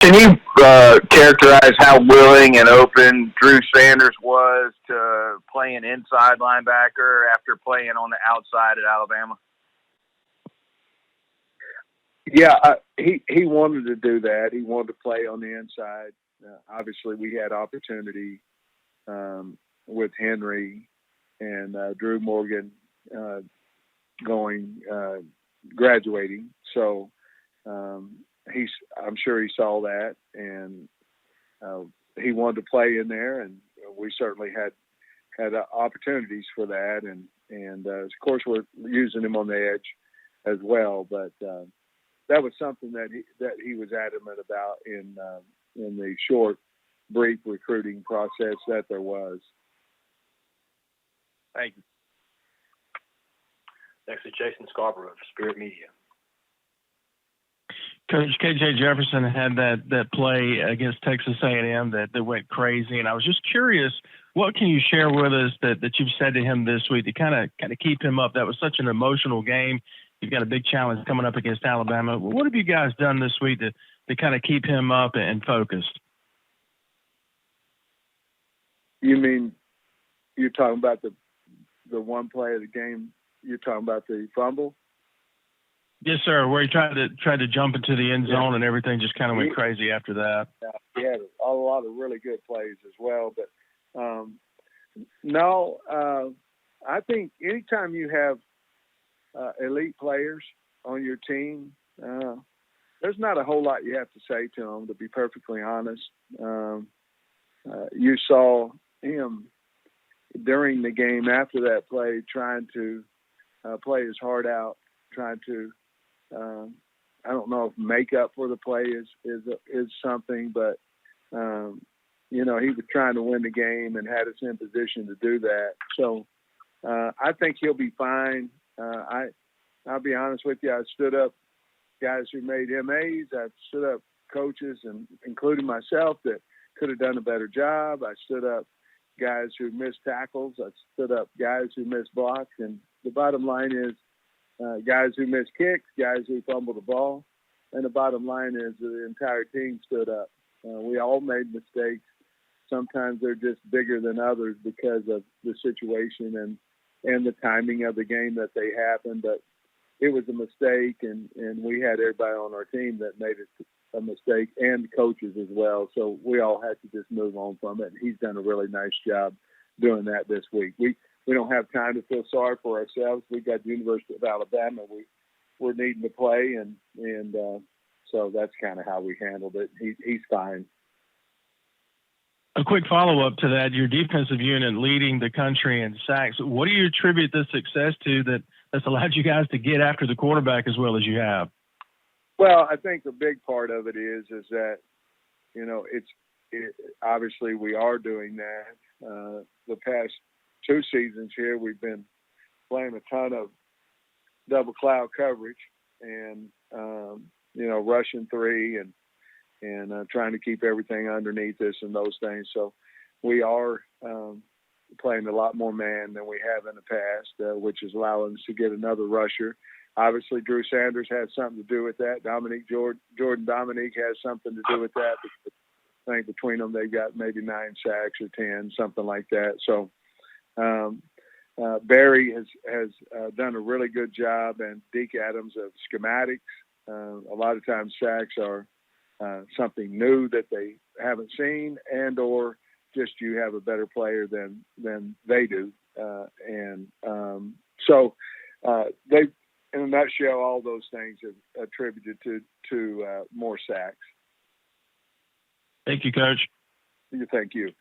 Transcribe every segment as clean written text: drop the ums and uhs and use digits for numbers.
Can you characterize how willing and open Drew Sanders was to playing inside linebacker after playing on the outside at Alabama? Yeah, he wanted to do that. He wanted to play on the inside. Obviously, we had opportunity with Henry and Drew Morgan graduating. So I'm sure he saw that, and he wanted to play in there, and we certainly had opportunities for that, and of course we're using him on the edge as well. But that was something that he was adamant about in the short, brief recruiting process that there was. Thank you. Next is Jason Scarborough of Spirit Media. Coach, KJ Jefferson had that play against Texas A&M that went crazy, and I was just curious, what can you share with us that you've said to him this week to kind of keep him up? That was such an emotional game. You've got a big challenge coming up against Alabama. What have you guys done this week to kind of keep him up and focused? You mean you're talking about the one play of the game? You're talking about the fumble? Yes, sir. Where he tried to jump into the end zone and everything just kind of went crazy after that. He had a lot of really good plays as well. But no, I think anytime you have elite players on your team, there's not a whole lot you have to say to them, to be perfectly honest. You saw him during the game after that play trying to play his heart out, trying to I don't know if make up for the play is something, but he was trying to win the game and had us in position to do that. So I think he'll be fine. I'll be honest with you. I stood up guys who made MAs. I stood up coaches, and including myself, that could have done a better job. I stood up guys who missed tackles. I stood up guys who missed blocks. And the bottom line is guys who missed kicks, guys who fumbled the ball. And the bottom line is the entire team stood up. We all made mistakes. Sometimes they're just bigger than others because of the situation and the timing of the game that they happened. But it was a mistake, and we had everybody on our team that made it a mistake, and coaches as well. So we all had to just move on from it. He's done a really nice job doing that this week. We don't have time to feel sorry for ourselves. We got the University of Alabama. We're needing to play, and so that's kind of how we handled it. He's fine. A quick follow-up to that, your defensive unit leading the country in sacks. What do you attribute this success to that's allowed you guys to get after the quarterback as well as you have? Well, I think a big part of it is that, obviously we are doing that. The past 2 seasons here, we've been playing a ton of double cloud coverage and, rushing 3 and trying to keep everything underneath us and those things. So we are playing a lot more man than we have in the past, which is allowing us to get another rusher. Obviously, Drew Sanders has something to do with that. Jordan Dominique has something to do with that. I think between them, they've got maybe 9 sacks or 10, something like that. So Barry has done a really good job, and Deke Adams of schematics. A lot of times sacks are something new that they haven't seen, and or just you have a better player than they do. So they, in a nutshell, all those things have attributed to more sacks. Thank you, Coach. Thank you.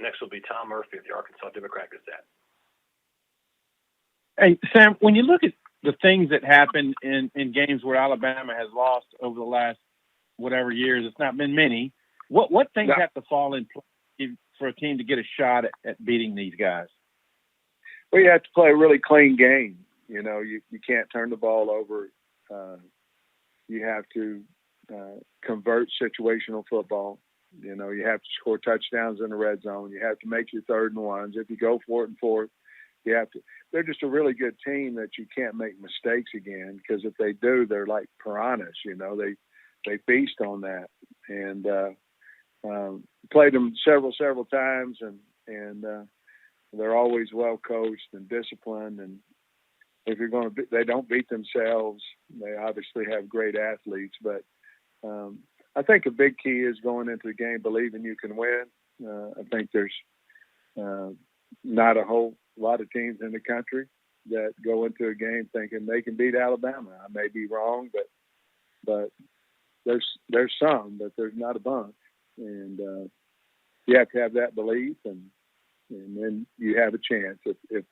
Next will be Tom Murphy of the Arkansas Democrat-Gazette. Hey, Sam, when you look at the things that happen in games where Alabama has lost over the last whatever years, it's not been many, what things have to fall in place for a team to get a shot at beating these guys? Well, you have to play a really clean game. You can't turn the ball over. You have to convert situational football. You have to score touchdowns in the red zone. You have to make your 3rd and 1s. If you go for it and 4th, you have to. They're just a really good team that you can't make mistakes again, because if they do, they're like piranhas. they feast on that, and played them several times, and they're always well coached and disciplined. And if you're going to, they don't beat themselves. They obviously have great athletes, but I think a big key is going into the game believing you can win. I think there's not a whole lot of teams in the country that go into a game thinking they can beat Alabama. I may be wrong, but there's some, but there's not a bunch. And you have to have that belief, and then you have a chance. If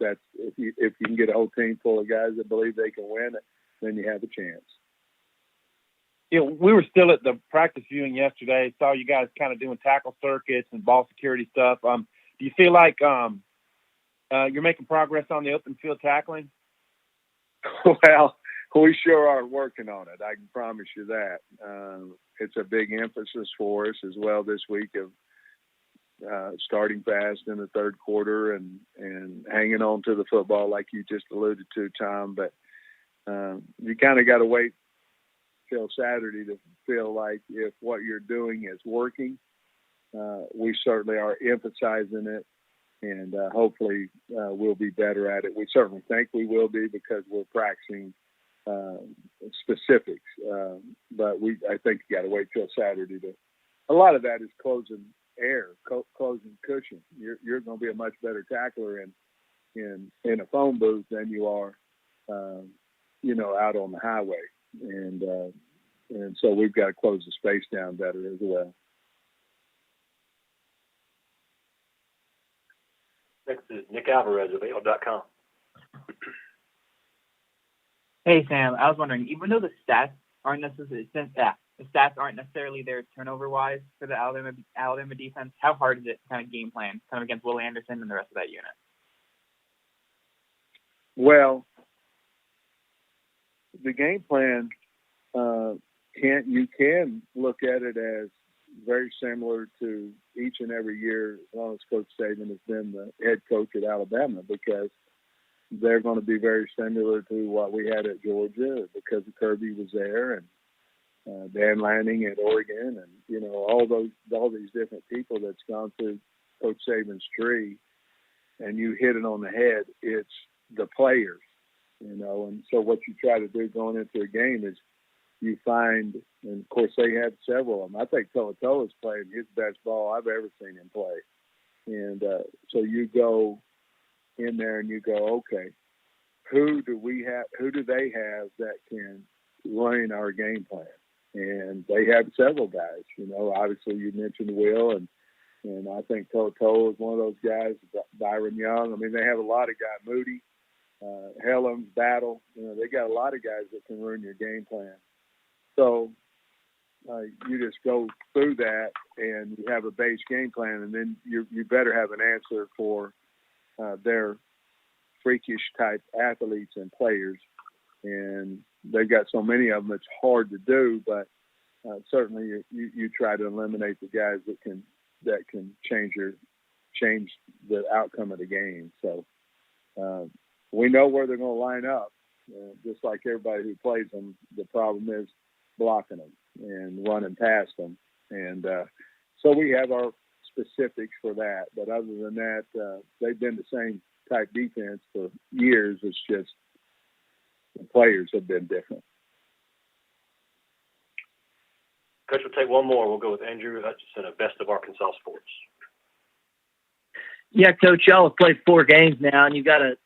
you can get a whole team full of guys that believe they can win it, then you have a chance. You know, we were still at the practice viewing yesterday. Saw you guys kind of doing tackle circuits and ball security stuff. Do you feel like you're making progress on the open field tackling? Well, we sure are working on it. I can promise you that. It's a big emphasis for us as well this week of starting fast in the third quarter and hanging on to the football like you just alluded to, Tom. But you kind of got to wait till Saturday to feel like if what you're doing is working. We certainly are emphasizing it, and hopefully we'll be better at it. We certainly think we will be because we're practicing specifics. But I think you got to wait till Saturday to. A lot of that is closing air, closing cushion. You're going to be a much better tackler in a phone booth than you are, out on the highway. And so we've got to close the space down better as well. Next is Nick Alvarez of AL.com. Hey Sam, I was wondering, even though the stats aren't necessarily there turnover-wise for the Alabama defense, how hard is it to kind of game plan kind of against Will Anderson and the rest of that unit? Well, the game plan you can look at it as very similar to each and every year as long as Coach Saban has been the head coach at Alabama, because they're going to be very similar to what we had at Georgia because Kirby was there, and Dan Lanning at Oregon, and all these different people that's gone through Coach Saban's tree. And you hit it on the head. It's the players, and so what you try to do going into a game is you find, and of course they have several of them. I think To'oto'o's playing his best ball I've ever seen him play. And so you go in there and you go, okay, who do they have that can run our game plan? And they have several guys. Obviously you mentioned Will, and I think To'oto'o is one of those guys. Byron Young. I mean, they have a lot of guys. Moody, Helms, Battle. They got a lot of guys that can ruin your game plan. So you just go through that and you have a base game plan, and then you better have an answer for their freakish type athletes and players. And they've got so many of them, it's hard to do, but certainly you try to eliminate the guys that can change the outcome of the game. So we know where they're going to line up, just like everybody who plays them. The problem is blocking them and running past them. And so we have our specifics for that. But other than that, they've been the same type defense for years. It's just the players have been different. Coach, we'll take one more. We'll go with Andrew Hutchinson of Best of Arkansas Sports. Yeah, Coach, y'all have played 4 games now, and you've got a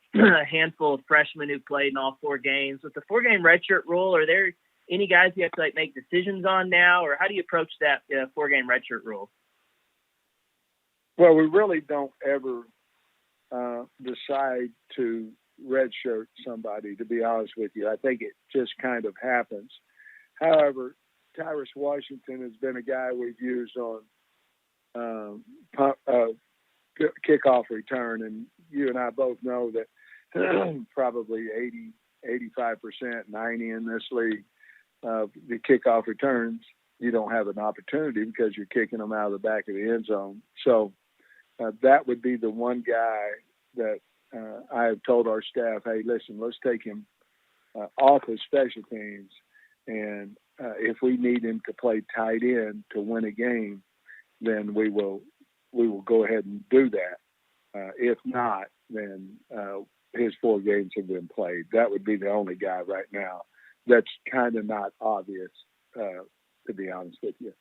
handful of freshmen who played in all 4 games. With the 4-game redshirt rule, are there any guys you have to make decisions on now, or how do you approach that 4-game redshirt rule? Well, we really don't ever decide to redshirt somebody, to be honest with you. I think it just kind of happens. However, Tyrus Washington has been a guy we've used on kickoff return, and you and I both know that probably 85%, 90% in this league of the kickoff returns, you don't have an opportunity because you're kicking them out of the back of the end zone. So that would be the one guy that I have told our staff, hey, listen, let's take him off his special teams and if we need him to play tight end to win a game, then we will go ahead and do that. If not, then his 4 games have been played. That would be the only guy right now that's kind of not obvious, to be honest with you.